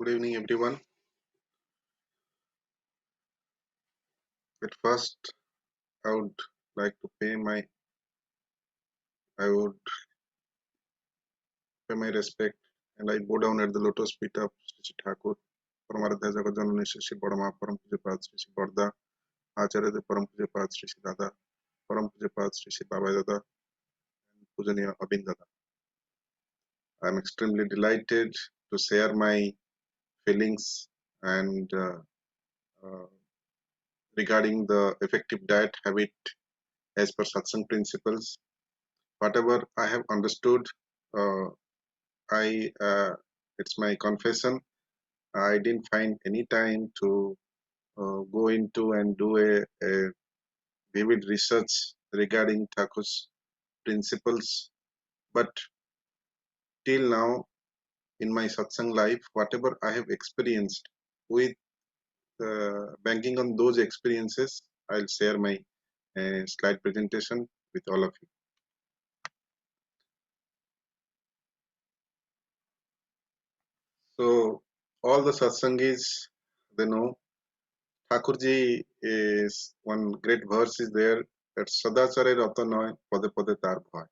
Good evening, everyone. At first, I would like to I would pay my respect, and I bow down at the lotus feet of Sri Thakur, Paramartha Jagajanani Sri Padma, Param Pujapad Sri Barda, Acharya the Param Pujapad Sri Dada, Param Pujapad Sri Baba Dada, and Pujaniya Abin Dada. I am extremely delighted to share my feelings and uh, regarding the effective diet habit as per Satsang principles. Whatever I have understood, uh, I it's my confession. I didn't find any time to go into and do a vivid research regarding Thakur's principles. But till now, in my satsang life, whatever I have experienced with banking on those experiences, I'll share my slide presentation with all of you. So all the satsangis, they know Thakurji is one great verse is there that Sadachare Rata Noy Pade Pade Tar Bhoy.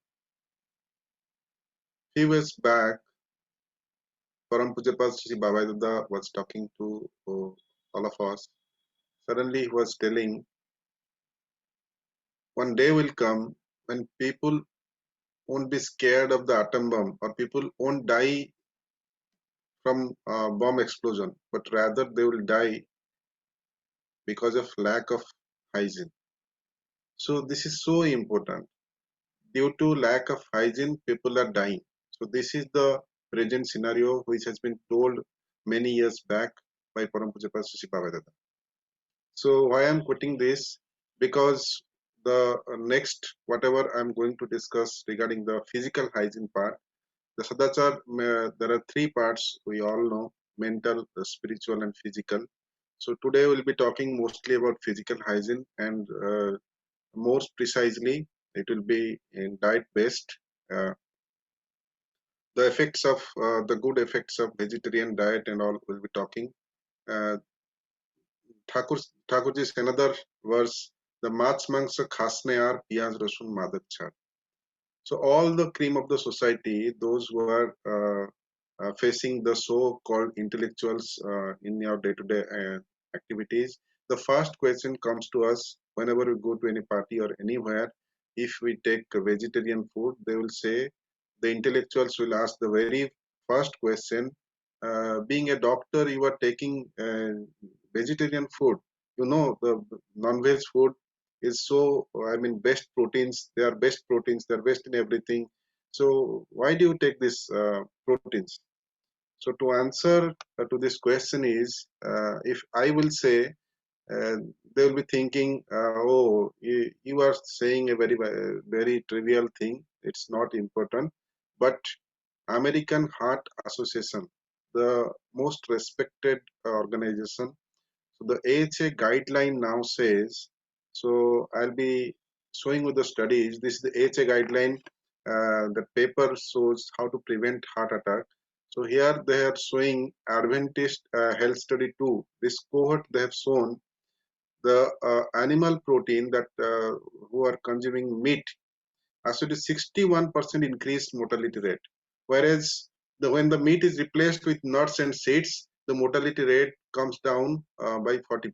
Few years back, Param Pujapad Sri Baba Dada was talking to all of us. Suddenly he was telling, one day will come when people won't be scared of the atom bomb or people won't die from bomb explosion, but rather they will die because of lack of hygiene. So this is so important. Due to lack of hygiene, people are dying. So this is the present scenario which has been told many years back by Param Pujapad Sri Baba Dada. So why I'm quoting this? Because the next whatever I'm going to discuss regarding the physical hygiene part, the Sadachar, there are three parts we all know: mental, spiritual, and physical. So today we'll be talking mostly about physical hygiene and most precisely it will be in diet based. The effects of the good effects of vegetarian diet and all we'll be talking. Uh, Thakurji's another verse, the मांस मांस खासने यार पियाज रसून मादक छाड़. So all the cream of the society, those who are facing the so-called intellectuals in your day-to-day activities, the first question comes to us whenever we go to any party or anywhere. If we take vegetarian food, they will say, the intellectuals will ask the very first question. Being a doctor, you are taking vegetarian food. You know, the non-veg food is so, I mean, best proteins. They are best proteins. They are best in everything. So why do you take this proteins? So to answer to this question is, if I will say, uh, they will be thinking, oh, you are saying a very trivial thing. It's not important. But American Heart Association, the most respected organization, so the AHA guideline now says, so I'll be showing with the studies, this is the AHA guideline, the paper shows how to prevent heart attack. So here they are showing Adventist Health Study 2. This cohort they have shown the animal protein that who are consuming meat actually 61% increased mortality rate. Whereas when the meat is replaced with nuts and seeds, the mortality rate comes down by 40%.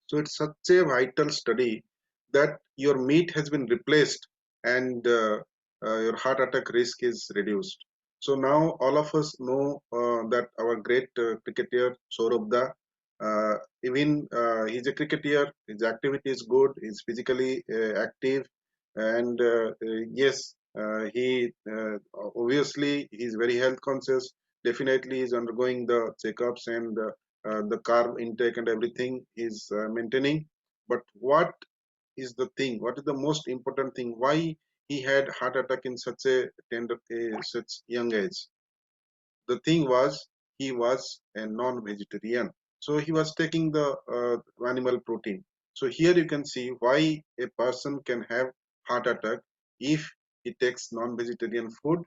So it's such a vital study that your meat has been replaced and your heart attack risk is reduced. So now all of us know that our great cricketer Saurabh, even he's a cricketer, his activity is good, he's physically active, and yes, he obviously he's very health conscious. Definitely, he's undergoing the checkups and the carb intake and everything is maintaining. But what is the thing? What is the most important thing? Why he had heart attack in such a tender, such young age? The thing was he was a non-vegetarian, so he was taking the animal protein. So here you can see why a person can have heart attack if he takes non-vegetarian food.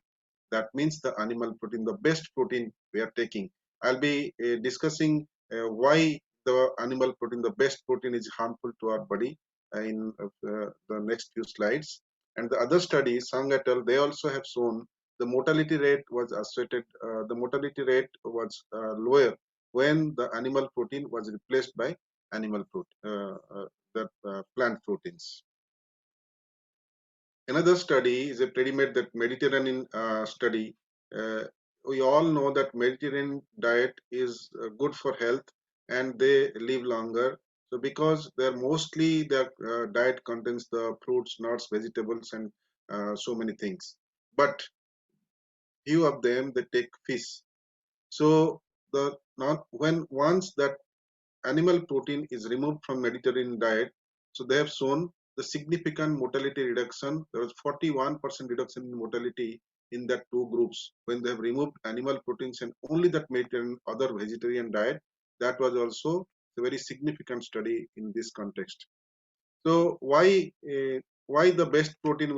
That means the animal protein, the best protein we are taking, I'll be discussing why the animal protein, the best protein, is harmful to our body in the next few slides. And the other study, Sang et al., they also have shown the mortality rate was associated, the mortality rate was lower when the animal protein was replaced by animal protein, the plant proteins. Another study is a predimate that Mediterranean study. Uh, we all know that Mediterranean diet is good for health and they live longer. So because they're mostly their diet contains the fruits, nuts, vegetables, and so many things. But few of them they take fish. So the not when once that animal protein is removed from Mediterranean diet, so they have shown the significant mortality reduction. There was 41% reduction in mortality in that two groups when they have removed animal proteins and only that Mediterranean other vegetarian diet. That was also a very significant study in this context. So why the best protein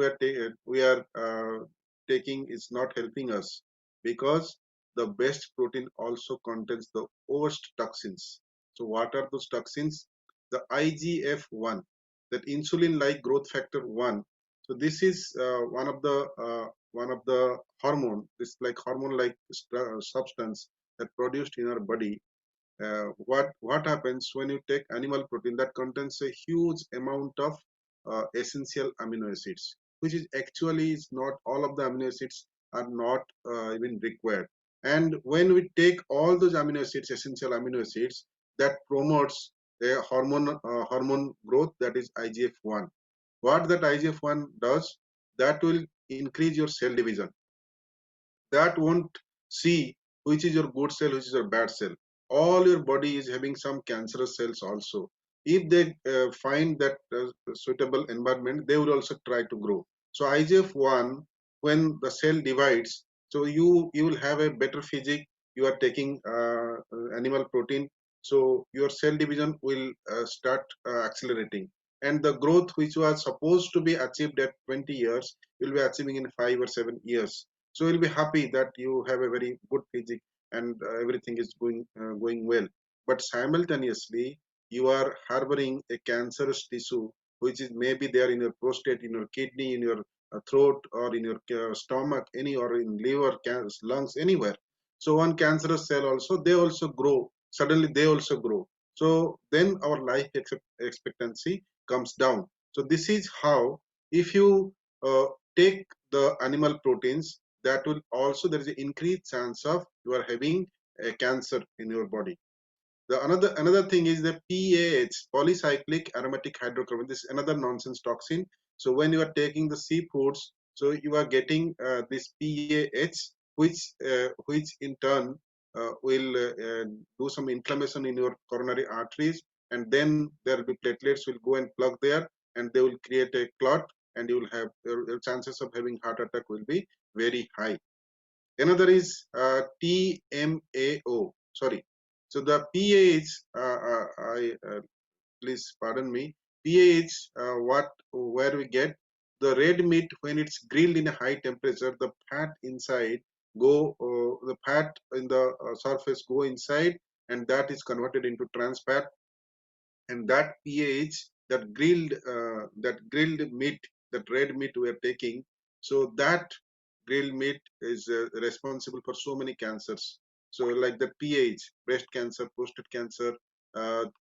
we are taking is not helping us? Because the best protein also contains the worst toxins. So what are those toxins? The IGF-1, that insulin-like growth factor 1. So this is one of the hormone. This like hormone like substance that produced in our body. What happens when you take animal protein that contains a huge amount of essential amino acids, which is actually is not all of the amino acids are not even required. And when we take all those amino acids, essential amino acids, that promotes a hormone growth, that is IGF-1. What that IGF-1 does, that will increase your cell division. That won't see which is your good cell, which is your bad cell. All your body is having some cancerous cells also. If they find that suitable environment, they will also try to grow. So IGF-1, when the cell divides, so you will have a better physique. You are taking animal protein, so your cell division will start accelerating, and the growth which was supposed to be achieved at 20 years will be achieving in 5 or 7 years. So you'll be happy that you have a very good physique and everything is going well. But simultaneously, you are harboring a cancerous tissue which is maybe there in your prostate, in your kidney, in your throat, or in your stomach, any or in liver, lungs, anywhere. So one cancerous cell also, they also grow. Suddenly, they also grow. So then our life expectancy comes down. So this is how, if you take the animal proteins, that will also, there is an increased chance of you are having a cancer in your body. The another thing is the PAH, polycyclic aromatic hydrocarbon. This is another nonsense toxin. So when you are taking the seafoods, so you are getting this PAH, which in turn will do some inflammation in your coronary arteries, and then there will be platelets will go and plug there, and they will create a clot, and you will have your chances of having heart attack will be very high. Another is TMAO. Sorry. So the PAH, please pardon me. PAH, where we get the red meat when it's grilled in a high temperature, the fat inside the fat in the surface go inside, and that is converted into trans fat, and that PAH, that grilled meat, that red meat we are taking, so that grilled meat is responsible for so many cancers. So like the PAH, breast cancer, prostate cancer,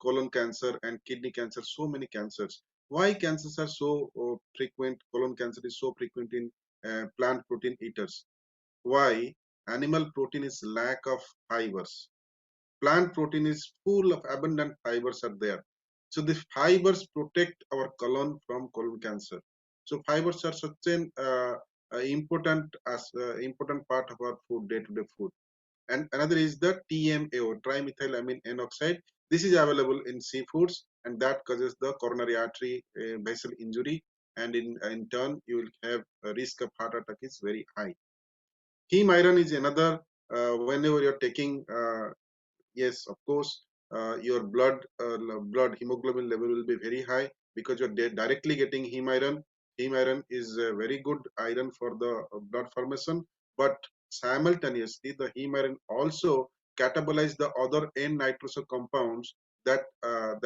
colon cancer, and kidney cancer, so many cancers. Why cancers are so frequent? Colon cancer is so frequent in plant protein eaters. Why? Animal protein is lack of fibers. Plant protein is full of abundant fibers are there. So the fibers protect our colon from colon cancer. So fibers are such an important part of our food, day-to-day food. And another is the TMAO, trimethylamine N oxide. This is available in seafoods, and that causes the coronary artery vessel injury, and in turn you will have a risk of heart attack is very high. Heme iron is another. Whenever you're taking yes, of course, your blood hemoglobin level will be very high because you're directly getting heme iron. Heme iron is a very good iron for the blood formation, but simultaneously the heme iron also catabolize the other N-nitroso compounds that are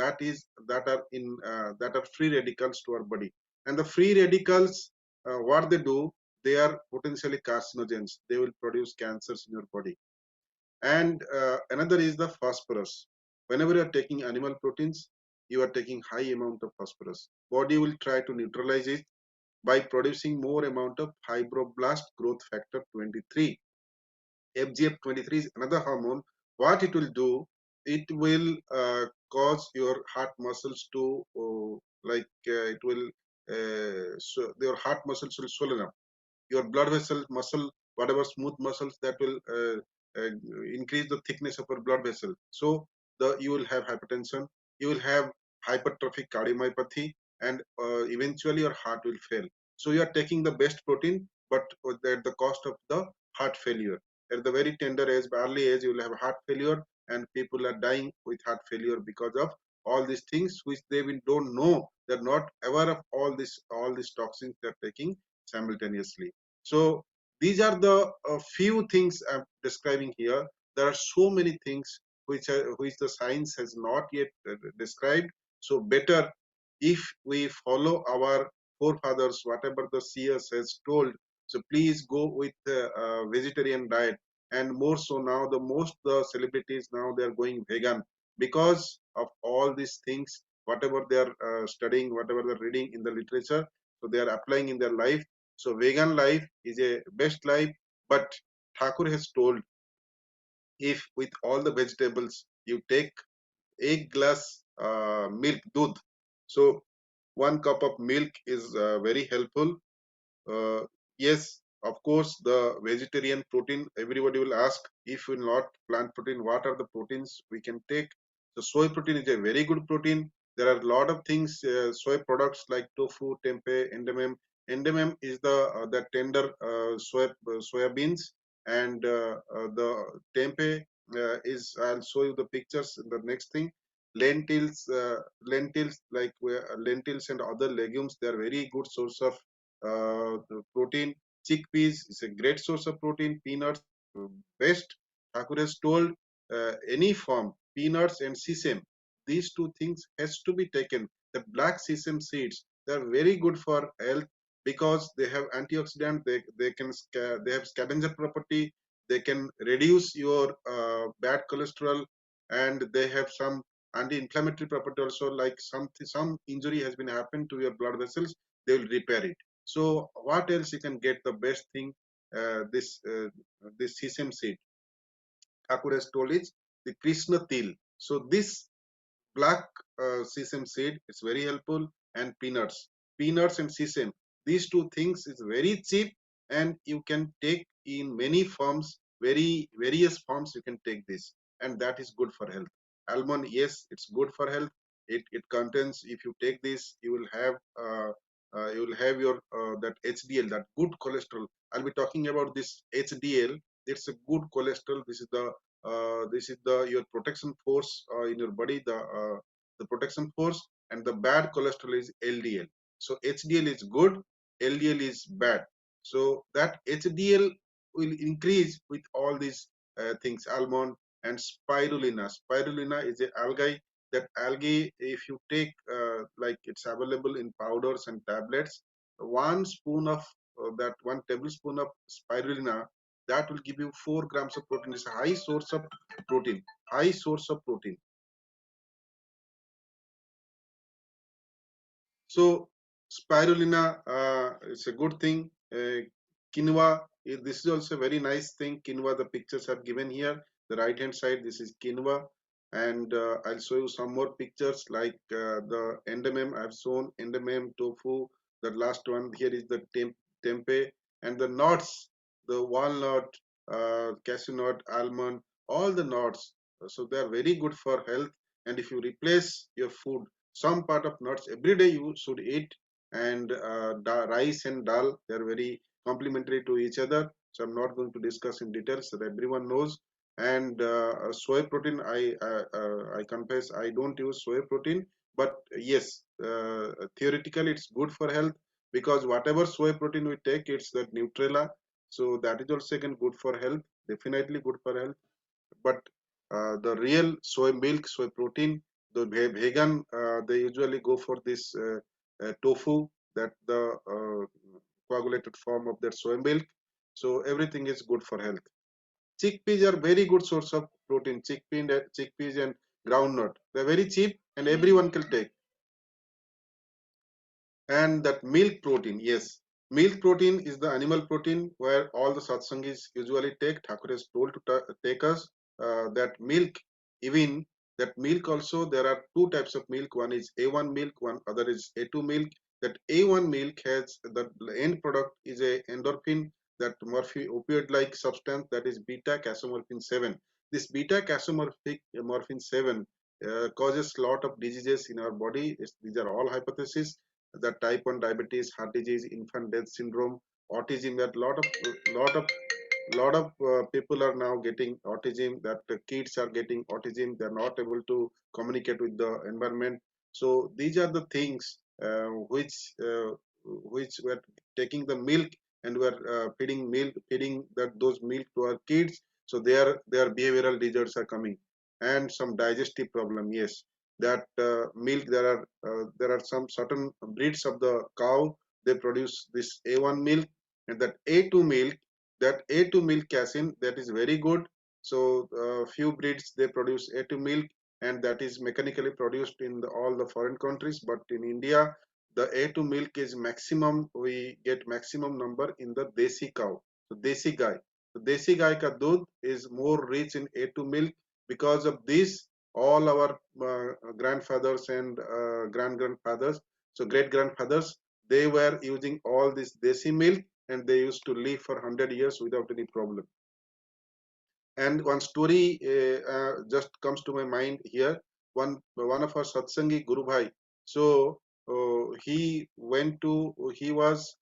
free radicals to our body. And the free radicals, what they do, they are potentially carcinogens. They will produce cancers in your body. And another is the phosphorus. Whenever you are taking animal proteins, you are taking high amount of phosphorus. Body will try to neutralize it by producing more amount of fibroblast growth factor 23. FGF23 is another hormone. What it will do, it will cause your heart muscles to it will so your heart muscles will swollen up, your blood vessel muscle, whatever smooth muscles, that will uh, increase the thickness of your blood vessel. So you will have hypertension, you will have hypertrophic cardiomyopathy, and eventually your heart will fail. So you are taking the best protein, but at the cost of the heart failure. At the very tender age, early age, you will have heart failure, and people are dying with heart failure because of all these things which they will don't know. They're not aware of all these toxins they're taking simultaneously. So these are the few things I'm describing here. There are so many things which the science has not yet described. So better if we follow our forefathers, whatever the seers has told. So please go with the vegetarian diet, and more so now the celebrities now they are going vegan because of all these things. Whatever they are studying, whatever they're reading in the literature, so they are applying in their life. So vegan life is a best life, but Thakur has told, if with all the vegetables you take एक glass milk दूध, so 1 cup of milk is very helpful. uh, yes, of course, the vegetarian protein, everybody will ask, if we not plant protein, what are the proteins we can take? So soy protein is a very good protein. There are a lot of things, soy products like tofu, tempeh, endemem. Endemem is the tender soya beans, and the tempeh is, I'll show you the pictures in the next thing. Lentils like lentils and other legumes, they are very good source of the protein. Chickpeas is a great source of protein. Peanuts, best. Thakur has told, any form, peanuts and sesame, these two things has to be taken. The black sesame seeds, they are very good for health because they have antioxidant. They have scavenger property. They can reduce your bad cholesterol, and they have some anti-inflammatory property also. Like some injury has been happened to your blood vessels, they will repair it. So what else you can get the best thing? This sesame seed, Thakur has told, is the Krishna til. So this black sesame seed is very helpful, and peanuts and sesame, these two things is very cheap, and you can take in many forms, very various forms you can take this, and that is good for health. Almond, yes, it's good for health. It contains, if you take this, you will have your that HDL, that good cholesterol. I'll be talking about this HDL. It's a good cholesterol. This is the your protection force in your body, the protection force. And the bad cholesterol is LDL. So HDL is good, LDL is bad. So that HDL will increase with all these things. Almond and spirulina. Spirulina is a algae. That algae, if you take, like it's available in powders and tablets, 1 spoon of that 1 tablespoon of spirulina, that will give you 4 grams of protein. It's a high source of protein, high source of protein. So spirulina is a good thing. Quinoa, this is also a very nice thing. Quinoa, the pictures are given here. The right hand side, this is quinoa. And I'll show you some more pictures like the endemem. I've shown endemem, tofu. The last one here is the tempeh, and the nuts, the walnut, cashew nut, almond, all the nuts. So they are very good for health. And if you replace your food, some part of nuts every day you should eat. And rice and dal, they are very complementary to each other, so I'm not going to discuss in details, so that everyone knows. And soy protein, I confess I don't use soy protein, but yes, theoretically it's good for health, because whatever soy protein we take, it's that Nutrela, so that is also again good for health, definitely good for health. But the real soy milk, soy protein. The vegan, they usually go for this tofu, that the coagulated form of their soy milk. So everything is good for health. Chickpeas are very good source of protein. Chickpeas and groundnut. They're very cheap and everyone can take. And that milk protein, yes, milk protein is the animal protein where all the satsangis usually take. Thakur is told to take us that milk. Even that milk also, there are two types of milk. One is A1 milk, one other is A2 milk. That A1 milk has the end product is a endorphin, that opioid like substance, that is beta casomorphin 7. This beta casomorphin 7 causes lot of diseases in our body. These are all hypotheses. The type 1 diabetes, heart disease, infant death syndrome, autism. That lot of people are now getting autism. That the kids are getting autism. They're not able to communicate with the environment. So these are the things which were taking the milk, and were feeding those milk to our kids. So their behavioral disorders are coming, and some digestive problem. Yes, that milk, there are some certain breeds of the cow, they produce this A1 milk, and that A2 milk, that A2 milk casein, that is very good. So few breeds they produce A2 milk, and that is mechanically produced in all the foreign countries. But in India, the A2 milk is maximum. We get maximum number in the desi cow, so desi guy. So desi guy ka doodh is more rich in A2 milk. Because of this, all our grandfathers and grand grandfathers, so great grandfathers, they were using all this desi milk, and they used to live for 100 years without any problem. And one story just comes to my mind here. One of our satsangi, Guru Bhai. So he was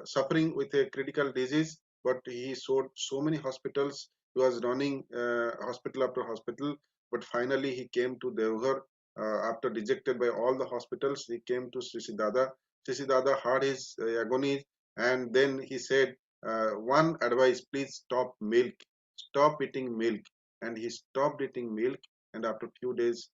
suffering with a critical disease, but he saw so many hospitals. He was running hospital after hospital, but finally he came to Devghar. After rejected by all the hospitals, he came to Sri Dada. Sri Dada heard his agony, and then he said, one advice, please stop eating milk. And he stopped eating milk, and after few days,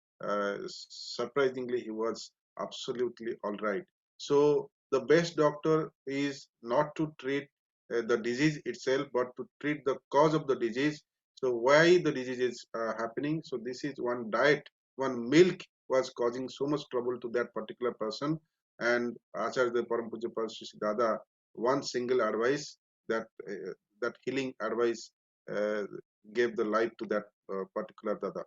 surprisingly, he was absolutely all right. So the best doctor is not to treat the disease itself, but to treat the cause of the disease. So why the disease is happening? So this is one diet, one milk was causing so much trouble to that particular person. And Acharya Param Puja Dada, one single advice, that that healing advice uh, gave the life to that particular Dada.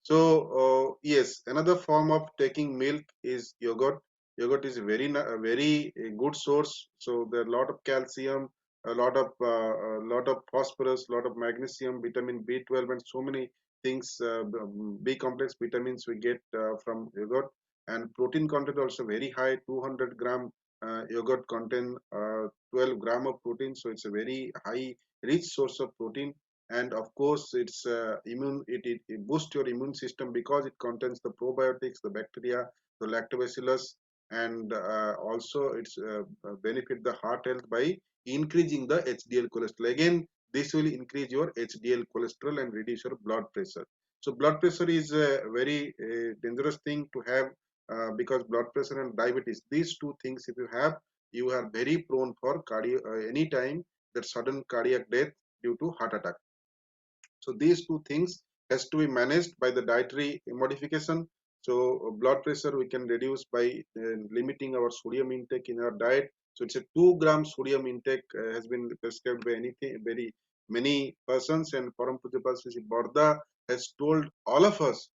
So yes, another form of taking milk is yogurt. Yogurt is a very good source. So there are a lot of calcium, a lot of phosphorus, a lot of magnesium, vitamin B12, and so many things. B complex vitamins we get from yogurt, and protein content also very high. 200 gram yogurt contain 12 gram of protein, so it's a very high, rich source of protein. And of course it's it boosts your immune system, because it contains the probiotics, the bacteria, the lactobacillus. And also it's benefit the heart health by increasing the HDL cholesterol. Again, this will increase your HDL cholesterol and reduce your blood pressure. So blood pressure is a very dangerous thing to have, because blood pressure and diabetes, these two things, if you have, you are very prone for cardio any time that sudden cardiac death due to heart attack. So these two things has to be managed by the dietary modification. So blood pressure we can reduce by limiting our sodium intake in our diet. So it's a 2 gram sodium intake has been prescribed by anything very many persons, and Param Pujya Sri Borda has told all of us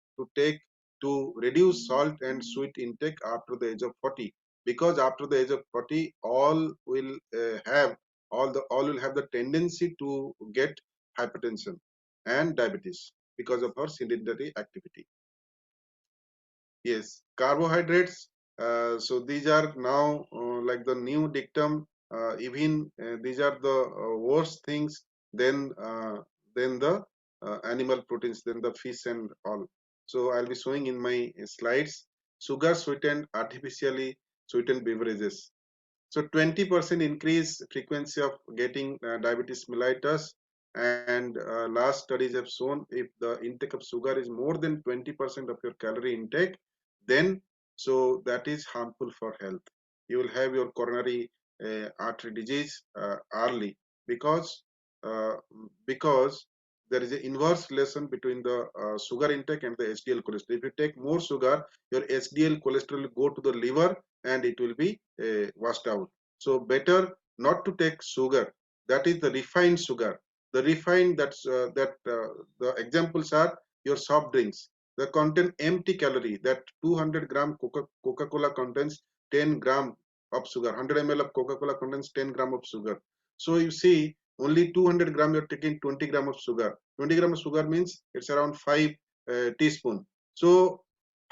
to reduce salt and sweet intake after the age of 40, because after the age of 40 all will have the tendency to get hypertension and diabetes because of our sedentary activity. Yes, carbohydrates. So these are now like the new dictum. Even these are the worst things than the animal proteins, than the fish and all. So I'll be showing in my slides. Sugar sweetened, artificially sweetened beverages. So 20% increase frequency of getting diabetes mellitus. And last studies have shown if the intake of sugar is more than 20% of your calorie intake, then so that is harmful for health. You will have your coronary artery disease early, because uh, because there is an inverse relation between the sugar intake and the HDL cholesterol. If you take more sugar, your HDL cholesterol will go to the liver and it will be washed out. So better not to take sugar. That is the refined sugar. The refined, the examples are your soft drinks. They contain empty calorie. That 200-gram Coca-Cola contains 10 gram of sugar. 100 ml of Coca-Cola contains 10 gram of sugar. So you see, only 200 gram you're taking 20 gram of sugar. 20 gram of sugar means it's around 5 teaspoon. So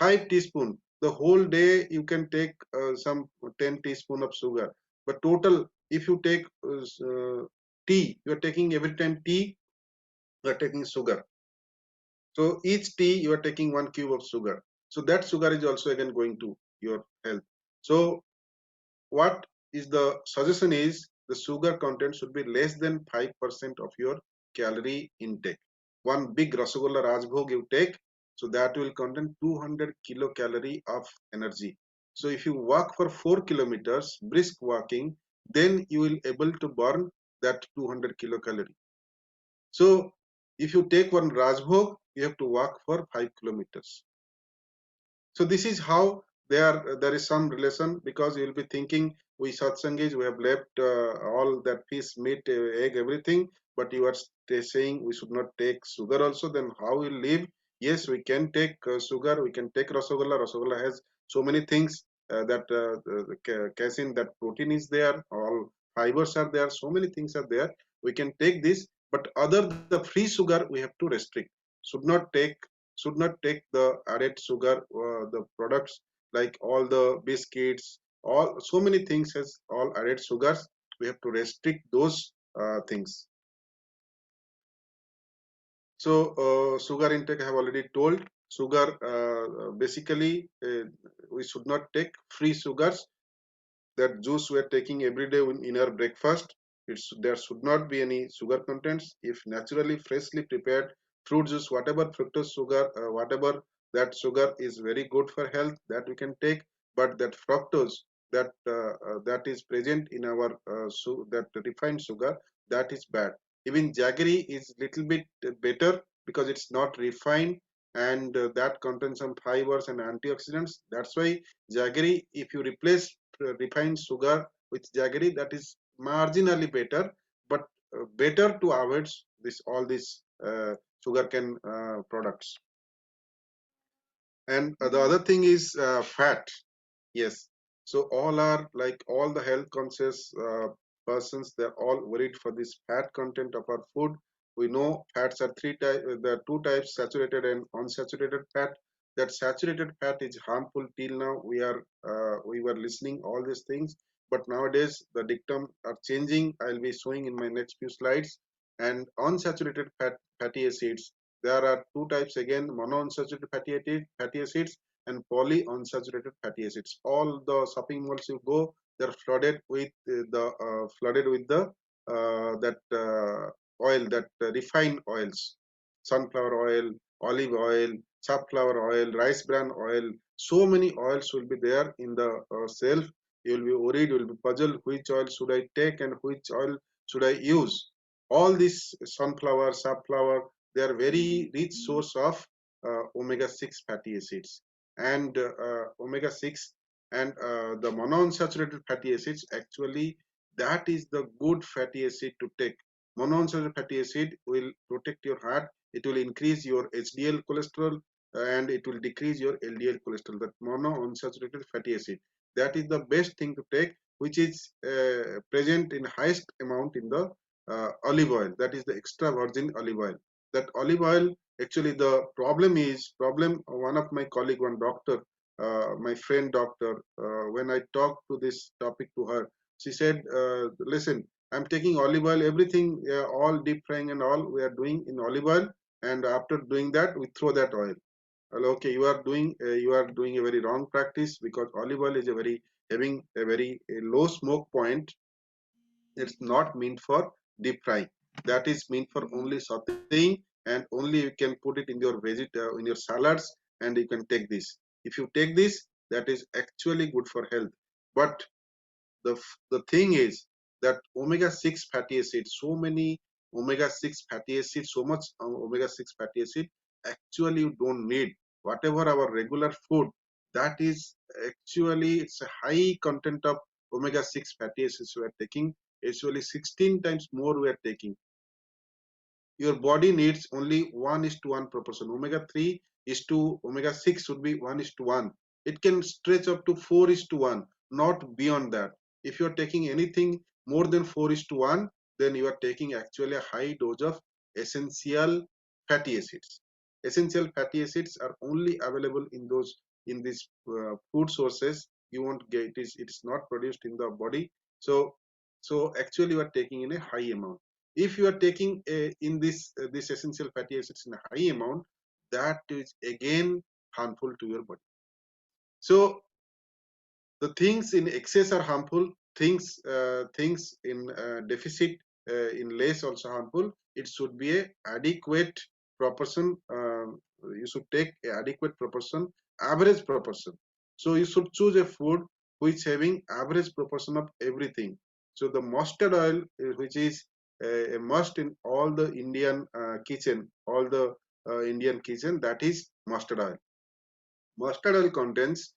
5 teaspoon. The whole day you can take some 10 teaspoon of sugar. But total, if you take tea, you are taking every time tea, you are taking sugar. So each tea you are taking 1 cube of sugar. So that sugar is also again going to your health. So what is the suggestion is the sugar content should be less than 5% of your calorie intake. One big Rasagolla Rajbhog you take, so that will contain 200 kilocalorie of energy. So if you walk for 4 kilometers, brisk walking, then you will able to burn that 200 kilocalorie. So if you take one Rajbhog, you have to walk for 5 kilometers. So this is how there is some relation, because you will be thinking we satsangis we have left all that fish, meat, egg, everything, but you are saying we should not take sugar also. Then how we live? Yes, we can take sugar. We can take rasagolla. Rasagolla has so many things that the casein, that protein is there. All fibers are there. So many things are there. We can take this, but other the free sugar we have to restrict. Should not take the added sugar, the products like all the biscuits, all so many things has all added sugars. We have to restrict those things. So sugar intake I have already told. Sugar, basically we should not take free sugars. That juice we are taking every day in our breakfast, there should not be any sugar contents. If naturally freshly prepared fruit juice, whatever fructose sugar, whatever that sugar is very good for health, that we can take. But that fructose, that is present in our that refined sugar, that is bad. Even jaggery is little bit better because it's not refined, and that contains some fibers and antioxidants. That's why jaggery, if you replace refined sugar with jaggery, that is marginally better, but better to avoid this all these sugarcane products. And the other thing is fat. Yes. So all are like all the health conscious persons, they're all worried for this fat content of our food. We know fats are three types. There are two types: saturated and unsaturated fat. That saturated fat is harmful. Till now, we were listening all these things, but nowadays the dictum are changing. I'll be showing in my next few slides. And unsaturated fatty acids. There are two types again: monounsaturated fatty acids and polyunsaturated fatty acids. All the shopping malls you go, they're flooded with the that oil, that refined oils, sunflower oil, olive oil, safflower oil, rice bran oil. So many oils will be there in the shelf. You will be worried, you will be puzzled, which oil should I take and which oil should I use. All these sunflower, safflower, they are very rich source of omega-6 fatty acids, and omega-6 and the monounsaturated fatty acids, actually that is the good fatty acid to take. Monounsaturated fatty acid will protect your heart. It will increase your HDL cholesterol and it will decrease your LDL cholesterol. That monounsaturated fatty acid, that is the best thing to take, which is present in highest amount in the olive oil. That is the extra virgin olive oil. That olive oil, actually the problem, one of my colleague, one doctor, my friend doctor, when I talked to this topic to her, she said, listen, I'm taking olive oil, everything, all deep frying and all we are doing in olive oil, and after doing that we throw that oil. Well, okay, you are doing a very wrong practice, because olive oil is a very having a very low smoke point. It's not meant for deep frying. that is meant for only sauteing, and only you can put it in your salads, and you can take this. If you take this, that is actually good for health. But the thing is that omega-6 fatty acids, so many omega-6 fatty acids, so much omega-6 fatty acid, actually you don't need. Whatever our regular food, that is actually, it's a high content of omega-6 fatty acids we are taking. Actually 16 times more we are taking. Your body needs only 1:1 proportion. Omega 3 is to omega 6 should be 1:1. It can stretch up to 4:1, not beyond that. If you are taking anything more than 4:1, then you are taking actually a high dose of essential fatty acids. Essential fatty acids are only available in these food sources. You won't get it. It's not produced in the body. So actually you are taking in a high amount. If you are taking in this essential fatty acids in a high amount, that is again harmful to your body. So the things in excess are harmful. Things in deficit, in less, also harmful. It should be a adequate proportion. You should take a adequate proportion, average proportion. So you should choose a food which having average proportion of everything. So the mustard oil, which is a must in all the Indian kitchen, all the Indian kitchen, that is mustard oil. Mustard oil contains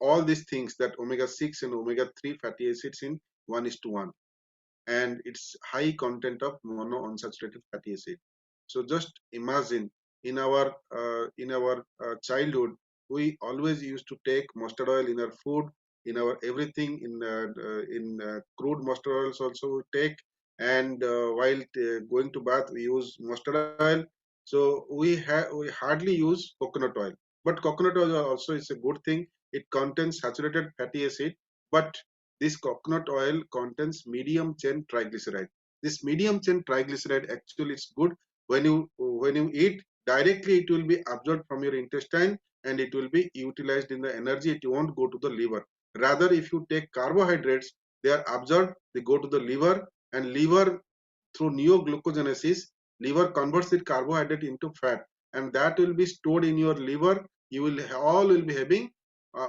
all these things, that omega-6 and omega-3 fatty acids in 1:1, and its high content of monounsaturated fatty acid. So just imagine, in our childhood, we always used to take mustard oil in our food, in our everything, in crude mustard oils also we take, and while going to bath we use mustard oil. So we hardly use coconut oil, but coconut oil also is a good thing. It contains saturated fatty acid, but this coconut oil contains medium chain triglyceride. This medium chain triglyceride actually is good. When you eat directly, it will be absorbed from your intestine, and it will be utilized in the energy. It won't go to the liver. Rather, if you take carbohydrates, they are absorbed, they go to the liver, and liver, through neoglucogenesis, liver converts the carbohydrate into fat, and that will be stored in your liver. You will all will be having.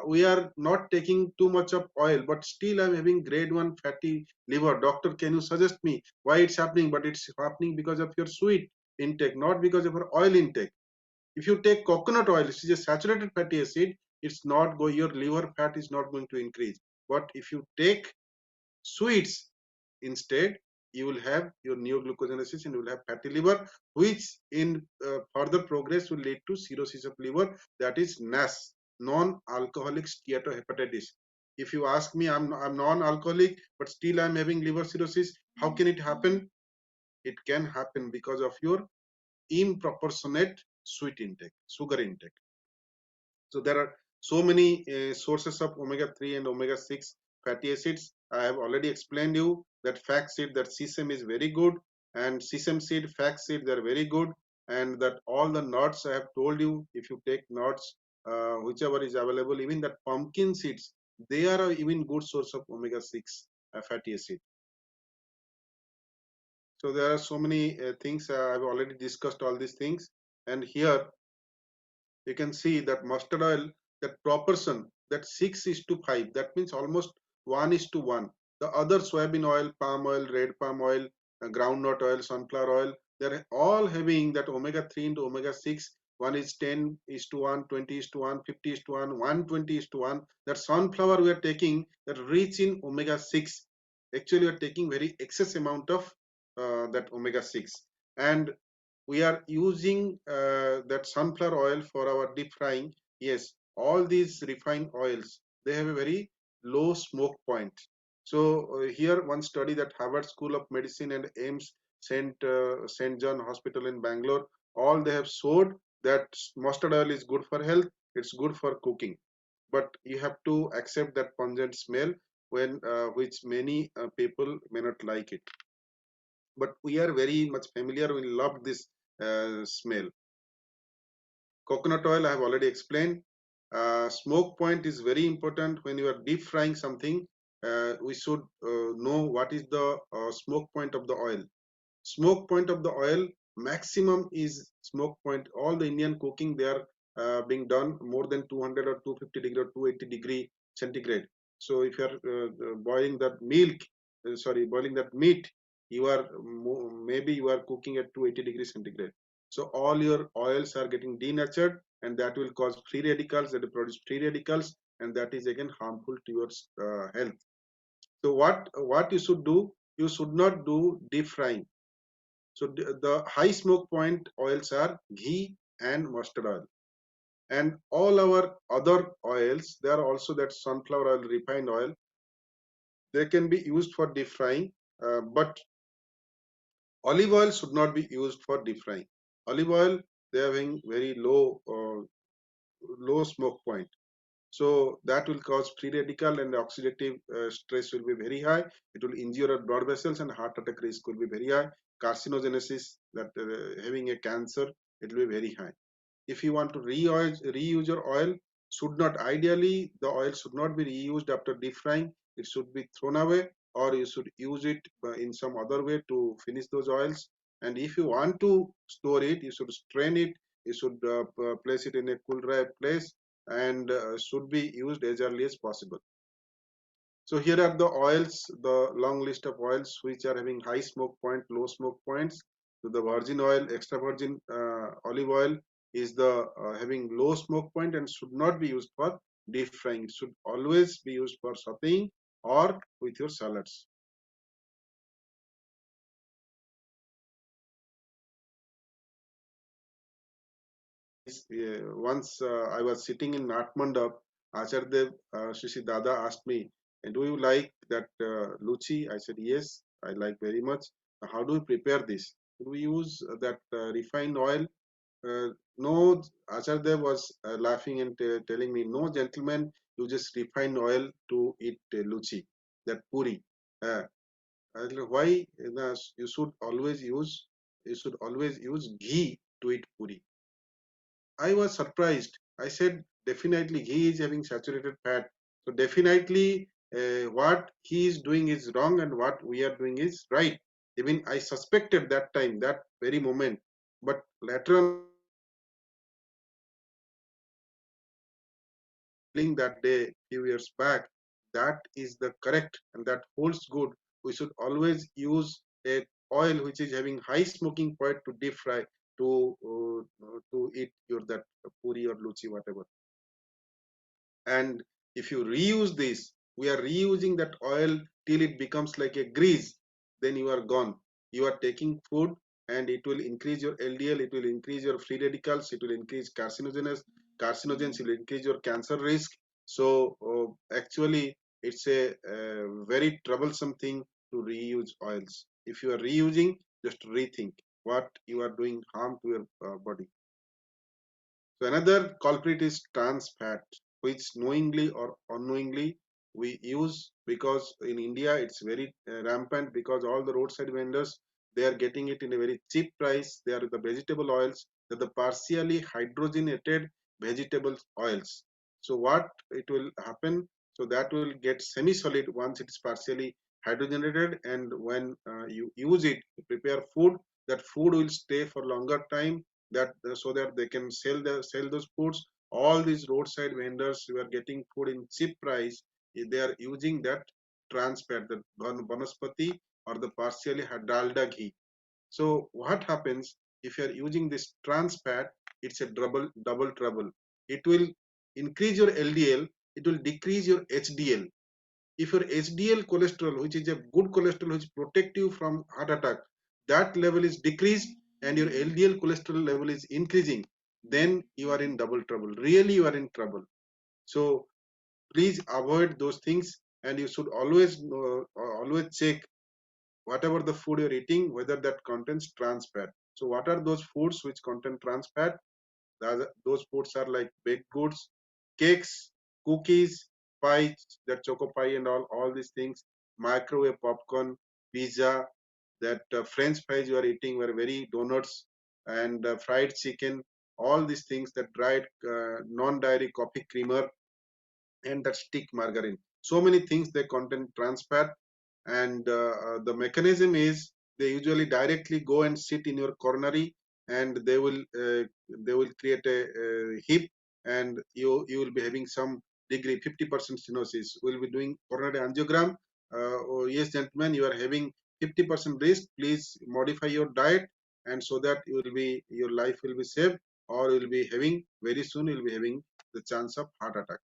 We are not taking too much of oil, but still I'm having grade 1 fatty liver. Doctor, can you suggest me why it's happening? But it's happening because of your sweet intake, not because of your oil intake. If you take coconut oil, which is a saturated fatty acid, it's not go your liver fat is not going to increase. But if you take sweets instead, you will have your neoglucogenesis and you will have fatty liver, which in further progress will lead to cirrhosis of liver, that is NAS, non-alcoholic steatohepatitis. If you ask me, I'm non-alcoholic, but still I'm having liver cirrhosis. How can it happen? It can happen because of your improportionate sweet intake, sugar intake. So there are so many sources of omega-3 and omega-6 fatty acids. I have already explained you that flaxseed, that sesame is very good, and sesame seed, flaxseed, they are very good, and that all the nuts I have told you, if you take nuts, whichever is available, even that pumpkin seeds, they are even good source of omega-6 fatty acid. So there are so many things. I've already discussed all these things, and here you can see that mustard oil, that proportion, that 6:5, that means almost 1:1. The other soybean oil, palm oil, red palm oil, groundnut oil, sunflower oil, they're all having that omega-3 into omega-6. One is 10:1, 20:1, 50:1, 120:1. That sunflower we are taking, that rich in omega-6. Actually, we are taking very excess amount of that omega-6. And we are using that sunflower oil for our deep frying. Yes, all these refined oils, they have a very low smoke point. So here one study that Harvard School of Medicine and AIMS St. John Hospital in Bangalore, all they have showed that mustard oil is good for health. It's good for cooking, but you have to accept that pungent smell, when which many people may not like it, but we are very much familiar. We love this smell. Coconut oil, I have already explained. Smoke point is very important when you are deep frying something. We should know what is the smoke point of the oil. smoke point of the oil, maximum is smoke point. All the Indian cooking, they are being done more than 200 or 250 degree or 280-degree centigrade. So if you are boiling that milk, boiling that meat, you are maybe you are cooking at 280 degrees centigrade. So all your oils are getting denatured, and that will cause free radicals, that will produce free radicals, and that is again harmful to your health. So what you should do? You should not do deep frying. So the high smoke point oils are ghee and mustard oil, and all our other oils. They are also that sunflower oil, refined oil. They can be used for deep frying, but olive oil should not be used for deep frying. Olive oil, they are having very low smoke point. So that will cause free radical, and the oxidative stress will be very high. It will injure our blood vessels, and heart attack risk will be very high. Carcinogenesis, that having a cancer, it will be very high. If you want to reuse your oil, should not, ideally the oil should not be reused after deep frying. It should be thrown away, or you should use it in some other way to finish those oils. And if you want to store it, you should strain it. You should place it in a cool dry place, and should be used as early as possible. So here are the oils, the long list of oils which are having high smoke point, low smoke points. So the virgin oil, extra virgin olive oil is the having low smoke point and should not be used for deep frying. It should always be used for sauteing or with your salads. Once I was sitting in Natmandap, Achardev Shishi Dada asked me, "Do you like that luchi?" I said, "Yes, I like very much." How do we prepare this? Do we use that refined oil? No, Achardev was laughing and telling me, "No, gentlemen, you just refined oil to eat luchi, that puri." Uh, I said, why? You should always use ghee to eat puri. I was surprised. I said, definitely he is having saturated fat. So definitely what he is doing is wrong and what we are doing is right. Even I suspected that time, that very moment. But later on, telling that day, few years back, that is the correct and that holds good. We should always use a oil which is having high smoking point to deep fry to eat your that puri or luchi, whatever. And if you reuse this, we are reusing that oil till it becomes like a grease, then you are gone. You are taking food, and it will increase your LDL, it will increase your free radicals, it will increase carcinogens, it will increase your cancer risk. So actually it's a very troublesome thing to reuse oils. If you are reusing, just rethink what you are doing harm to your body. So another culprit is trans fat, which knowingly or unknowingly we use, because in India it's very rampant, because all the roadside vendors, they are getting it in a very cheap price. They are the vegetable oils, they're the partially hydrogenated vegetable oils. So what it will happen? So that will get semi-solid once it's partially hydrogenated, and when you use it to prepare food, that food will stay for longer time, that so that they can sell those foods. All these roadside vendors who are getting food in cheap price, they are using that trans fat, the banaspati or the partially dalda ghee. So what happens if you are using this trans fat? It's a double trouble. It will increase your LDL, it will decrease your HDL. If your HDL cholesterol, which is a good cholesterol which protect you from heart attack, that level is decreased, and your LDL cholesterol level is increasing, then you are in double trouble. Really, you are in trouble. So please avoid those things, and you should always check whatever the food you're eating, whether that contains trans fat. So what are those foods which contain trans fat? Those foods are like baked goods, cakes, cookies, pies, that choco pie and all these things, microwave popcorn, pizza, that French fries you are eating were very donuts, and fried chicken, all these things, that dried non-dairy coffee creamer, and that stick margarine. So many things they contain trans fat, and the mechanism is They usually directly go and sit in your coronary, and they will create a hip, and you will be having some degree 50% stenosis. We'll be doing coronary angiogram. Oh, yes, gentlemen, you are having 50% risk. Please modify your diet, and so that you will be your life will be saved, or you will be having very soon you will be having the chance of heart attack.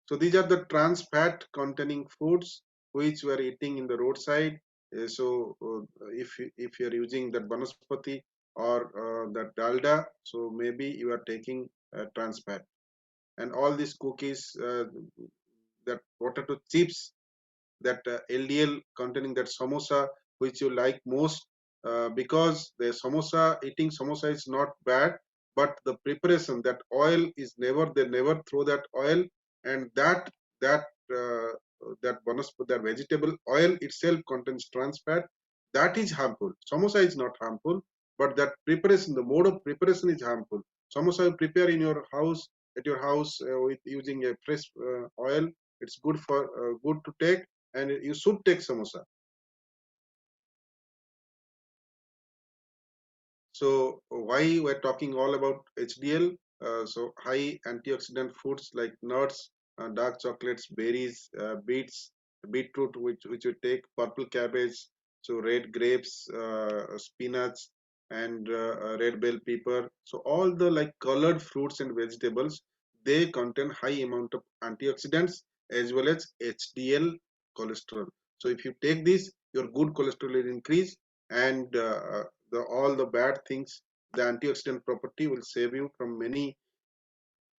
So these are the trans fat containing foods which we are eating in the roadside. If you are using that banaspati or that dalda, so maybe you are taking trans fat. And all these cookies, that potato chips, that LDL containing that samosa which you like most, because the samosa, eating samosa is not bad, but the preparation, that oil is never, they never throw that oil, and that uh, that vegetable oil itself contains trans fat, that is harmful. Samosa is not harmful, but that preparation, the mode of preparation is harmful. Samosa you prepare in your house, at your house, with using a fresh oil, it's good for good to take, and you should take samosa. So why we're talking all about HDL? So high antioxidant foods like nuts, dark chocolates, berries, beets, beetroot, which you take, purple cabbage, so red grapes, spinach, and red bell pepper. So all the like colored fruits and vegetables, they contain high amount of antioxidants as well as HDL cholesterol. So if you take this, your good cholesterol will increase, and all the bad things, the antioxidant property will save you from many,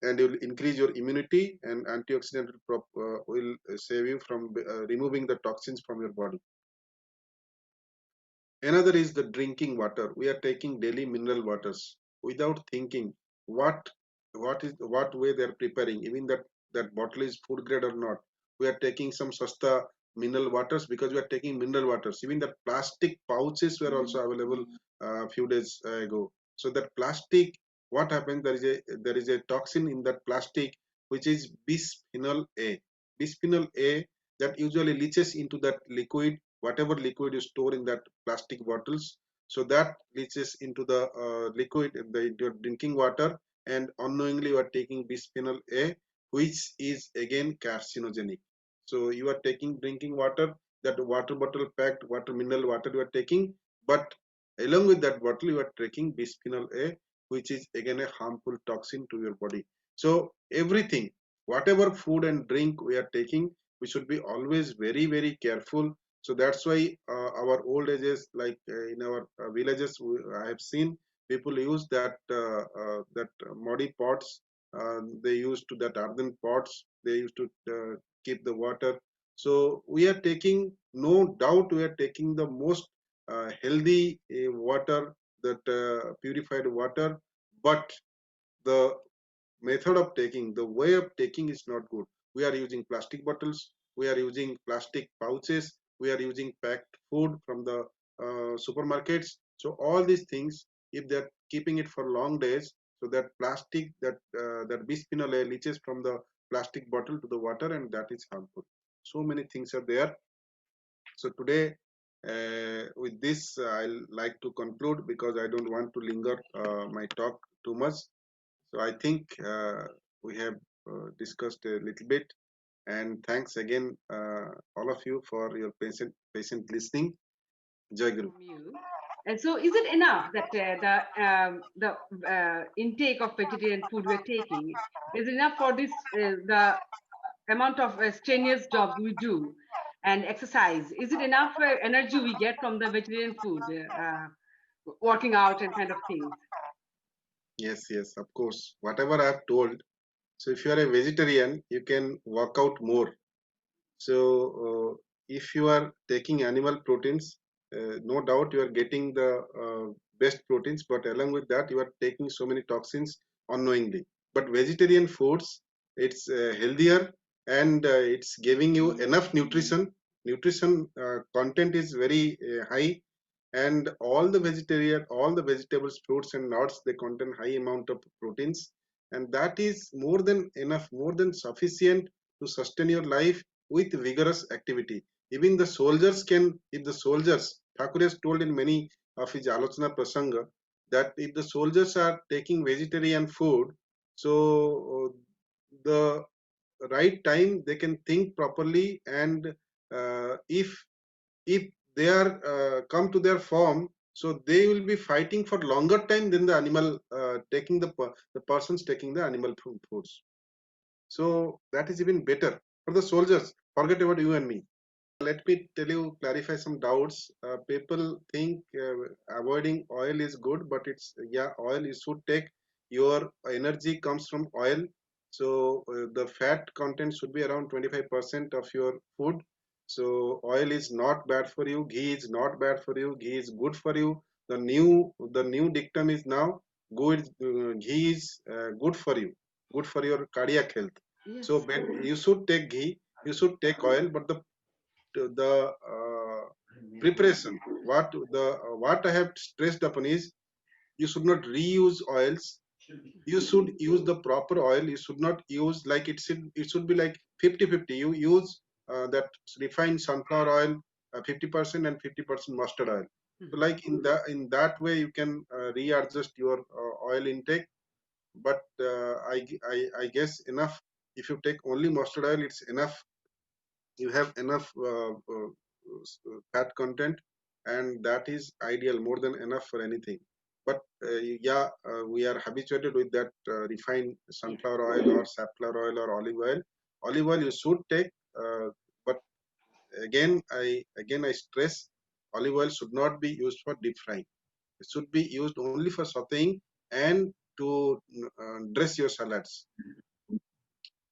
and it will increase your immunity, and antioxidant will save you from removing the toxins from your body. Another is the drinking water. We are taking daily mineral waters without thinking what what way they are preparing. Even that bottle is food grade or not. We are taking some sasta mineral waters because we are taking mineral waters. Even the plastic pouches were also available a few days ago. So that plastic, what happens? There is a toxin in that plastic which is bisphenol A. Bisphenol A that usually leaches into that liquid, whatever liquid you store in that plastic bottles, so that leaches into the liquid, your drinking water, and unknowingly you are taking bisphenol A, which is again carcinogenic. So you are taking drinking water, that water bottle packed water, mineral water you are taking, but along with that bottle you are taking bisphenol A, which is again a harmful toxin to your body. So everything, whatever food and drink we are taking, we should be always very very careful. So that's why our old ages, like in our villages, I have seen people use that muddy pots. They used to that earthen pots. They used to keep the water. So we are taking, no doubt, we are taking the most healthy water, that purified water, but the method of taking, the way of taking is not good. We are using plastic bottles, we are using plastic pouches, we are using packed food from the supermarkets. So all these things, if they're keeping it for long days, so that plastic, that bisphenol A leaches from the plastic bottle to the water, and that is harmful. So many things are there. So today, with this, I'll like to conclude because I don't want to linger my talk too much. So I think we have discussed a little bit, and thanks again, all of you, for your patient listening. Jai Guru. From you. And so, is it enough that the intake of vegetarian food we're taking is enough for this the amount of strenuous jobs we do and exercise? Is it enough energy we get from the vegetarian food, working out and kind of things? Yes, yes, of course. Whatever I've told. So if you are a vegetarian, you can work out more. So if you are taking animal proteins, no doubt you are getting the best proteins, but along with that, you are taking so many toxins unknowingly. But vegetarian foods, it's healthier, and it's giving you enough nutrition. Nutrition content is very high, and all the vegetables, fruits, and nuts, they contain high amount of proteins, and that is more than enough, more than sufficient to sustain your life with vigorous activity. Even the soldiers can, if the soldiers, Thakur has told in many of his alochana prasanga that if the soldiers are taking vegetarian food, so the right time they can think properly, and if they are come to their form, so they will be fighting for longer time than the animal taking the persons taking the animal foods. So that is even better for the soldiers. Forget about you and me. Let me tell you, clarify some doubts. People think avoiding oil is good, but it's, yeah, oil you should take. Your energy comes from oil, so the fat content should be around 25% of your food. So oil is not bad for you. Ghee is not bad for you. Ghee is good for you. The new dictum is now good. Ghee is good for you, good for your cardiac health. So Yes. you should take ghee. You should take oil, but the preparation, what I have stressed upon is you should not reuse oils. You should use the proper oil. You should not use like it should be like 50-50. You use that refined sunflower oil 50% and 50% mustard oil. So Mhm. like in that way you can readjust your oil intake. But I guess enough. If you take only mustard oil, it's enough. You have enough fat content, and that is ideal, more than enough for anything. But yeah, we are habituated with that refined sunflower oil or safflower oil or olive oil. Olive oil you should take, but again I stress, olive oil should not be used for deep frying. It should be used only for sauteing and to dress your salads.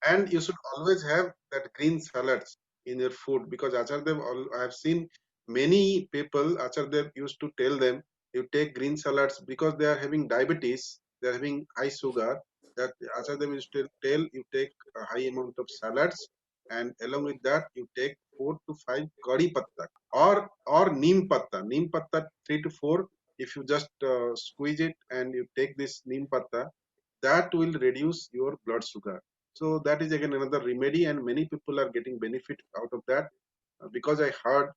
And you should always have that green salads in your food, because Achardev, I have seen many people, Achardev used to tell them, you take green salads because they are having diabetes, they are having high sugar. That Achardev used to tell, you take a high amount of salads, and along with that you take 4 to 5 curry patta or neem patta 3 to 4. If you just squeeze it and you take this neem patta, that will reduce your blood sugar. So that is again another remedy, and many people are getting benefit out of that because I heard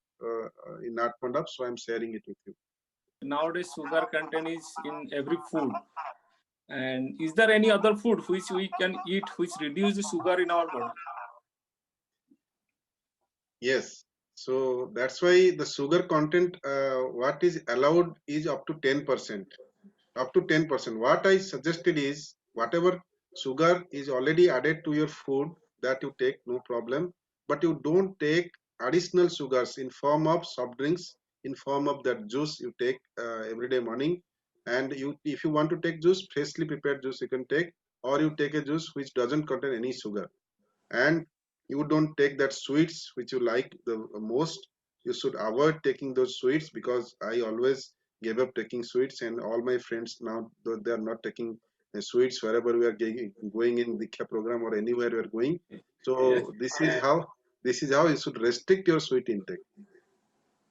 in Art Mandap, so I'm sharing it with you. Nowadays, sugar content is in every food. And is there any other food which we can eat which reduce the sugar in our body? Yes, so that's why the sugar content, what is allowed is up to 10%. Up to 10%. What I suggested is whatever sugar is already added to your food, that you take, no problem. But you don't take additional sugars in form of soft drinks, in form of that juice you take every day morning. And you, if you want to take juice, freshly prepared juice you can take, or you take a juice which doesn't contain any sugar. And you don't take that sweets which you like the most. You should avoid taking those sweets, because I always gave up taking sweets, and all my friends now, they are not taking sweets wherever we are going in Diksha program or anywhere we are going. Yes. So this is how you should restrict your sweet intake.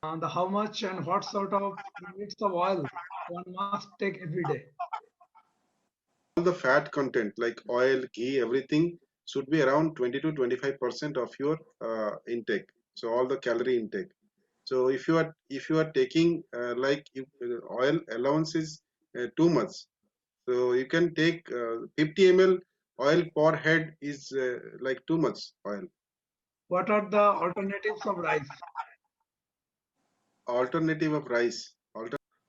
The how much and what sort of units of oil one must take every day. All the fat content like oil, ghee, everything should be around 20 to 25% of your intake. So all the calorie intake. So if you are taking oil allowance is too much, so you can take 50 ml oil per head is like too much oil. What are the alternatives of rice? Alternative of rice.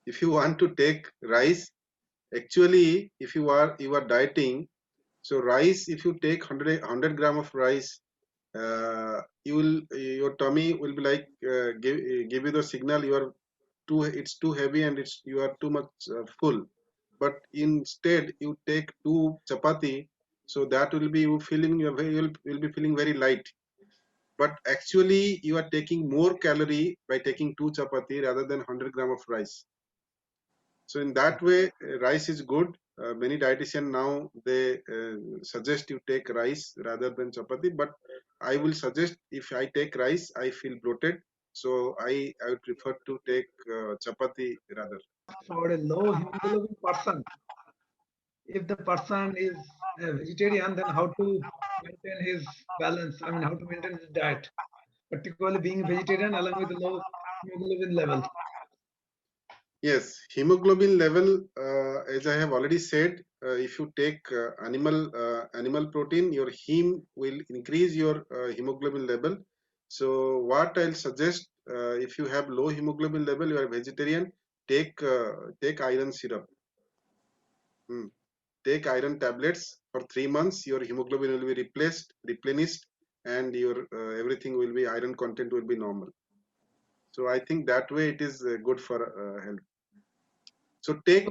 If you want to take rice, actually, if you are dieting, so rice, if you take 100 gram of rice, your tummy will be like give you the signal you are it's too heavy, and you are too much full. But instead you take two chapati, so that will be you feeling you will be feeling very light. But actually you are taking more calorie by taking two chapati rather than 100 gram of rice. So in that way, rice is good. Many dietitian now they suggest you take rice rather than chapati. But I will suggest, if I take rice, I feel bloated. So I would prefer to take chapati rather. For a low hemoglobin person, if the person is a vegetarian, then how to maintain his balance? I mean, how to maintain his diet? particularly being vegetarian along with low hemoglobin level? Yes, hemoglobin level, as I have already said, if you take animal protein, your heme will increase your hemoglobin level. So what I'll suggest, if you have low hemoglobin level, you are vegetarian, take iron syrup. Hmm. Take iron tablets for 3 months. Your hemoglobin will be replenished, and your everything will be iron content will be normal. So I think that way it is good for health. So take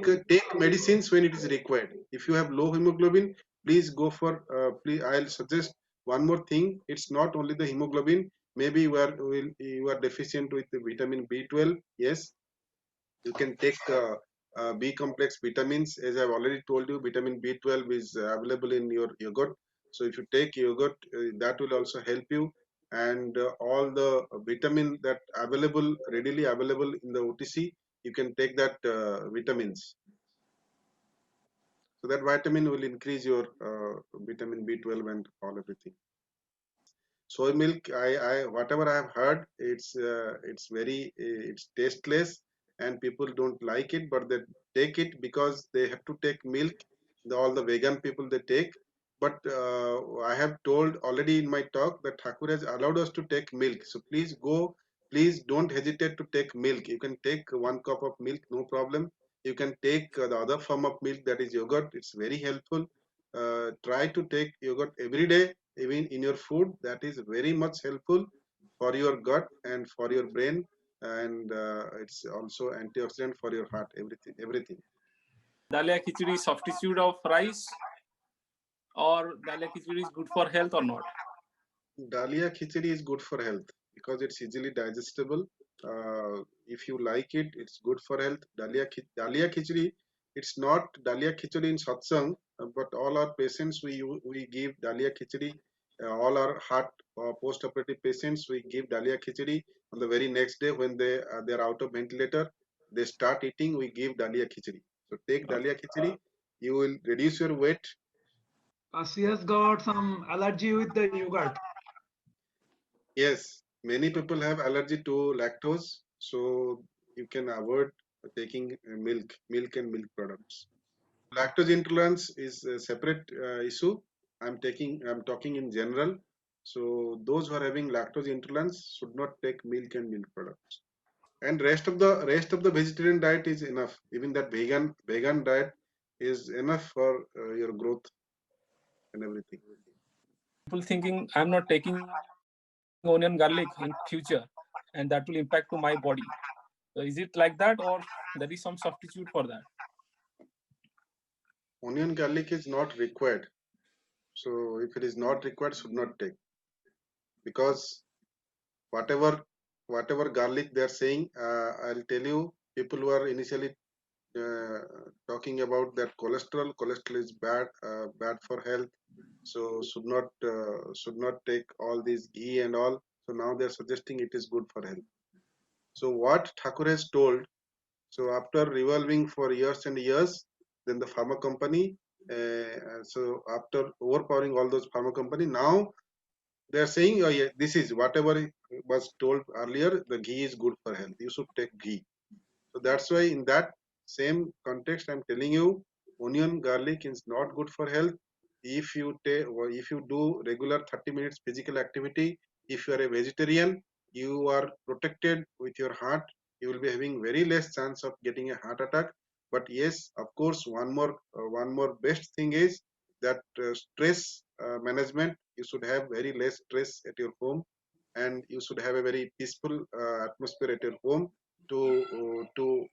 medicines when it is required. If you have low hemoglobin, please go for please. I'll suggest one more thing. It's not only the hemoglobin. Maybe you are deficient with the vitamin B12. Yes, you can take B complex vitamins. As I've already told you, vitamin B12 is available in your yogurt. So if you take yogurt, that will also help you. And all the vitamin that available readily available in the OTC, you can take that vitamins. So that vitamin will increase your vitamin B12 and all everything. Soy milk, I whatever I have heard, it's very it's tasteless and people don't like it, but they take it because they have to take milk. All the vegan people they take, but I have told already in my talk that Thakur has allowed us to take milk. So please don't hesitate to take milk. You can take 1 cup of milk, no problem. You can take the other form of milk, that is yogurt. It's very helpful. Try to take yogurt every day, even in your food. That is very much helpful for your gut and for your brain, and it's also antioxidant for your heart. Everything. Dalia khichdi substitute of rice, or dalia khichdi is good for health or not? Dalia khichdi is good for health because it's easily digestible. If you like it, it's good for health. Dalia khichdi, it's not dalia khichdi in satsang, but all our patients we give dalia khichdi. All our heart post-operative patients we give dalia khichdi on the very next day when they are out of ventilator. They start eating. We give dalia khichdi. So take dalia khichdi. You will reduce your weight. She has got some allergy with the yogurt. Yes, many people have allergy to lactose, so you can avoid taking milk and milk products. Lactose intolerance is a separate issue. I'm talking in general. So those who are having lactose intolerance should not take milk and milk products. And rest of the vegetarian diet is enough. Even that vegan diet is enough for your growth and everything. People thinking I'm not taking onion garlic in future, and that will impact to my body. So is it like that, or there is some substitute for that? Onion garlic is not required. So if it is not required, should not take, because whatever whatever garlic they are saying, I'll tell you, people who are initially uh, talking about that cholesterol is bad for health, so should not take all these ghee and all. So now they are suggesting it is good for health. So what Thakur has told, so after revolving for years and years, then the pharma company, so after overpowering all those pharma company, now they are saying, oh yeah, this is whatever was told earlier, the ghee is good for health. You should take ghee. So that's why in that same context, I'm telling you, onion garlic is not good for health. If you take, or if you do regular 30 minutes physical activity, if you are a vegetarian, you are protected with your heart. You will be having very less chance of getting a heart attack. But yes, of course, one more best thing is that stress management. You should have very less stress at your home, and you should have a very peaceful atmosphere at your home to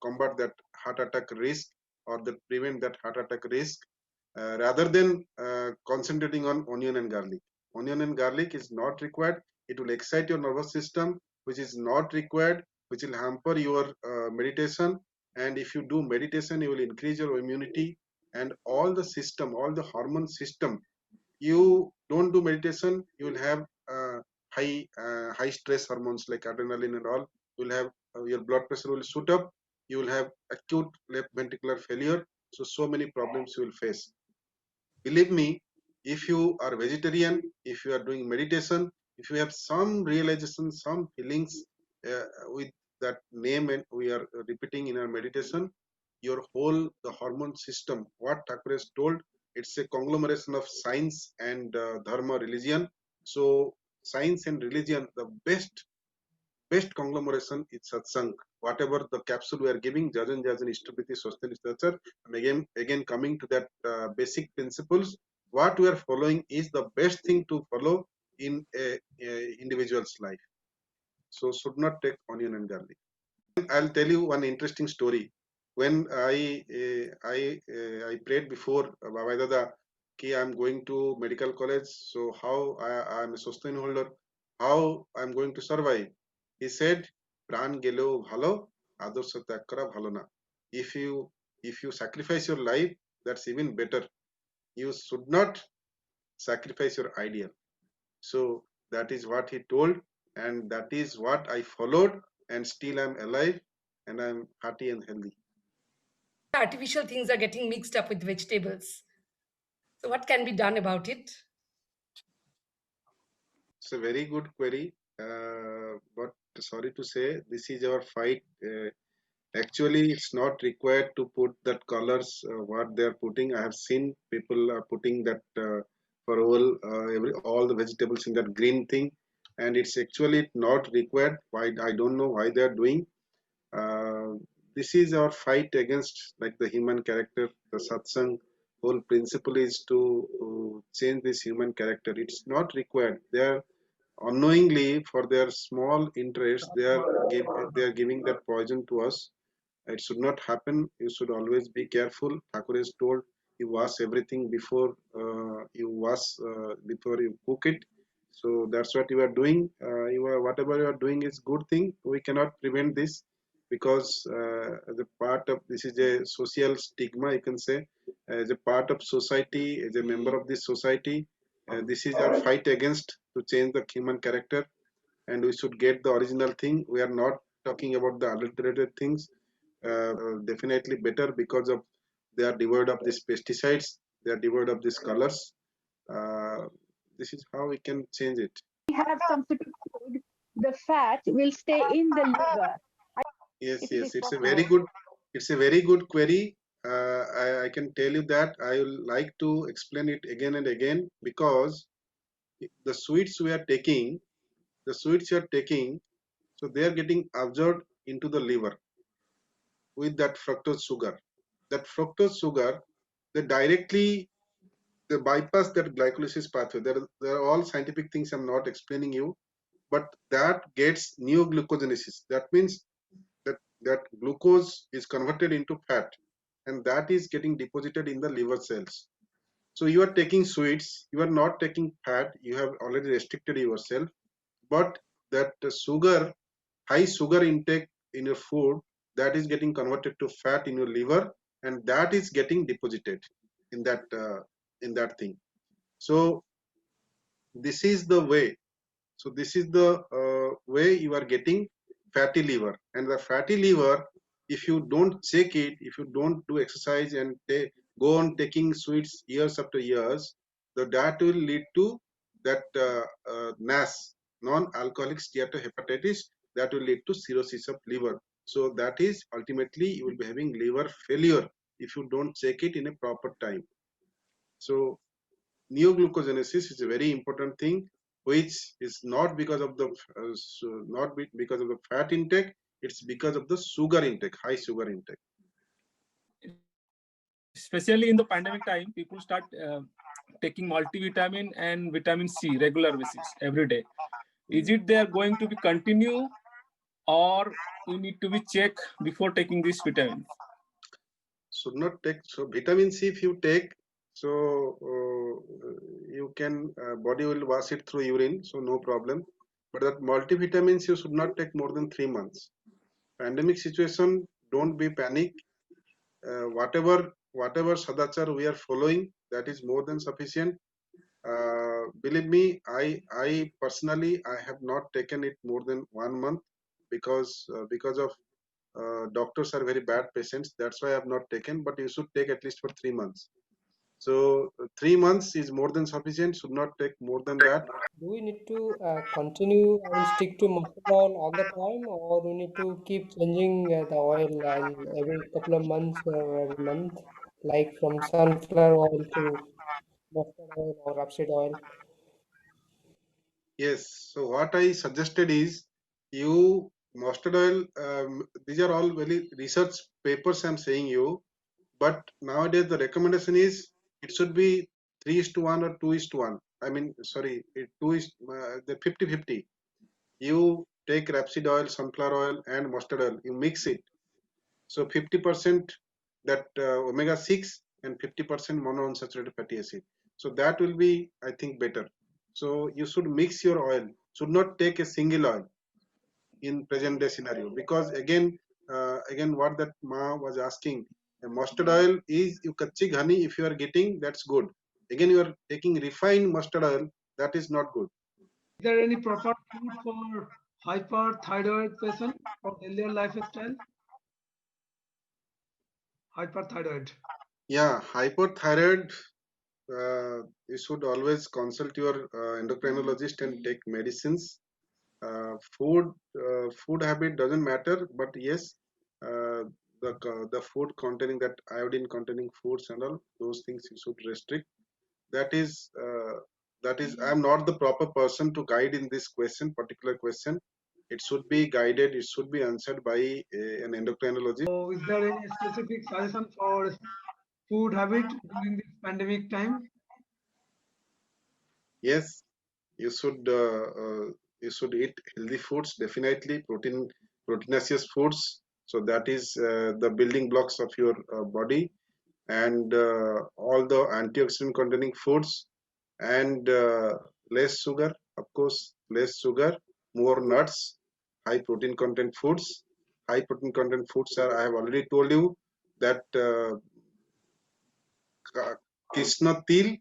combat that heart attack risk, or that prevent that heart attack risk, rather than concentrating on onion and garlic. Onion and garlic is not required. It will excite your nervous system, which is not required, which will hamper your meditation. And if you do meditation, you will increase your immunity and all the system, all the hormone system. You don't do meditation, you will have high stress hormones like adrenaline and all. You will have your blood pressure will shoot up. You will have acute left ventricular failure. So many problems you will face. Believe me, if you are vegetarian, if you are doing meditation, if you have some realization, some feelings with that name, and we are repeating in our meditation, your whole the hormone system, what Thakur has told, it's a conglomeration of science and dharma, religion. So science and religion, the best conglomeration is satsang. Whatever the capsule we are giving, jajan jajan ishtapiti swasthya literature, again coming to that basic principles, what we are following is the best thing to follow in a individual's life. So should not take onion and garlic. I'll tell you one interesting story. When I prayed before Baba Dada ki I'm going to medical college, so how I'm a sustain holder, how I'm going to survive. He said, "প্রাণ গেলেও ভালো, আদর্শ ত্যাগ করা ভালো না." If you sacrifice your life, that's even better. You should not sacrifice your ideal. So that is what he told, and that is what I followed, and still I'm alive and I'm hearty and healthy. Artificial things are getting mixed up with vegetables. So, what can be done about it? It's a very good query, but sorry to say, this is our fight. Actually, it's not required to put that colors what they are putting. I have seen people are putting that for all the vegetables in that green thing, and it's actually not required. Why, I don't know why they are doing. Uh, this is our fight against like the human character. The satsang whole principle is to change this human character. It's not required. They are unknowingly, for their small interest, they are giving that poison to us. It should not happen. You should always be careful. Thakur is told you wash everything before you cook it. So that's what you are doing. Whatever you are doing is good thing. We cannot prevent this because as a part of this is a social stigma. You can say as a part of society, as a member of this society, this is our fight against to change the human character, and we should get the original thing. We are not talking about the adulterated things. Definitely better because of they are devoid of these pesticides, they are devoid of these colors. uh, this is how we can change it. Have some sort of food, the fat will stay in the liver. Yes, If it yes, is it's a possible. very good, it's a very good query. I can tell you that I will like to explain it again and again, because the sweets we are taking, the sweets you are taking, so they are getting absorbed into the liver with that fructose sugar. That fructose sugar, they directly they bypass that glycolysis pathway. There are all scientific things I'm not explaining you, but that gets neoglucogenesis. That means that glucose is converted into fat, and that is getting deposited in the liver cells. So you are taking sweets, you are not taking fat, you have already restricted yourself, but that sugar, high sugar intake in your food, that is getting converted to fat in your liver, and that is getting deposited in that thing. So this is the way. So this is the way you are getting fatty liver, and the fatty liver, if you don't check it, if you don't do exercise and go on taking sweets years after years, that will lead to that NAS, non-alcoholic steatohepatitis, that will lead to cirrhosis of liver. So that is ultimately you will be having liver failure if you don't check it in a proper time. So neoglucogenesis is a very important thing, which is not because of the because of the fat intake, it's because of the sugar intake, high sugar intake. Especially in the pandemic time, people start taking multivitamin and vitamin C regular basis every day. Is it they are going to be continue, or we need to be check before taking these vitamins? Should not take. So vitamin C, if you take, so you can body will wash it through urine, so no problem. But that multivitamins you should not take more than 3 months. Pandemic situation, don't be panic. Whatever sadachar we are following, that is more than sufficient. Believe me, I personally I have not taken it more than 1 month, because of doctors are very bad patients. That's why I have not taken. But you should take at least for 3 months. So 3 months is more than sufficient, should not take more than that. Do we need to continue and stick to mustard oil all the time, or do we need to keep changing the oil and every couple of months or every month, like from sunflower oil to mustard oil or rapeseed oil? Yes, so what I suggested is you mustard oil, these are all very research papers I'm saying you, but nowadays the recommendation is it should be 3:1 or 2:1. I mean, sorry, 2 is the 50-50. You take rapeseed oil, sunflower oil, and mustard oil, you mix it. So 50% that omega 6 and 50% monounsaturated fatty acid. So that will be, I think, better. So you should mix your oil, should not take a single oil in present day scenario, because again what that ma was asking, mustard oil is you kachi ghani if you are getting, that's good. Again you are taking refined mustard oil, that is not good. Is there any proper food for hyperthyroid patient for healthier lifestyle? Hyperthyroid. Yeah, hypothyroid, you should always consult your endocrinologist and take medicines. Food habit doesn't matter, but yes, uh, the food containing that iodine containing foods and all those things you should restrict. That is I'm not the proper person to guide in this particular question. It should be guided. It should be answered by an endocrinologist. So is there any specific suggestion for food habit during this pandemic time? Yes, you should eat healthy foods, definitely proteinaceous foods. So that is the building blocks of your body, and all the antioxidant containing foods, and less sugar, of course, less sugar, more nuts, high protein content foods. High protein content foods are, I have already told you that Krishna til,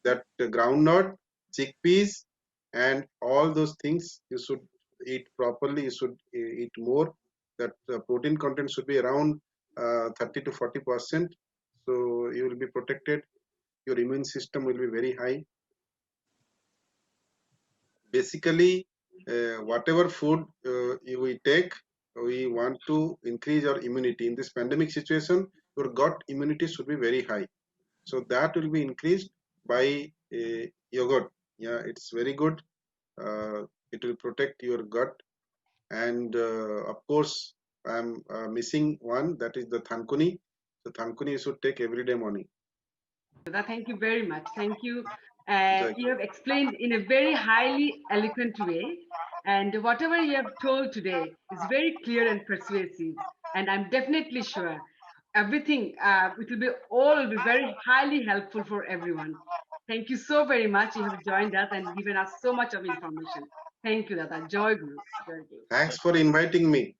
that groundnut, chickpeas, and all those things you should eat properly. You should eat more. That protein content should be around 30 to 40%. So you will be protected. Your immune system will be very high. Basically, whatever food we take, we want to increase our immunity. In this pandemic situation, your gut immunity should be very high. So that will be increased by yogurt. Yeah, it's very good. It will protect your gut. And of course, I'm missing one, that is the thankuni. So thankuni you should take every day morning. Thank you very much. Thank you. Jai You have explained in a very highly eloquent way, and whatever you have told today is very clear and persuasive. And I'm definitely sure everything it will be all will be very highly helpful for everyone. Thank you so very much. You have joined us and given us so much of information. Thank you, Dada. Joy Guru. Joy Guru. Thanks for inviting me.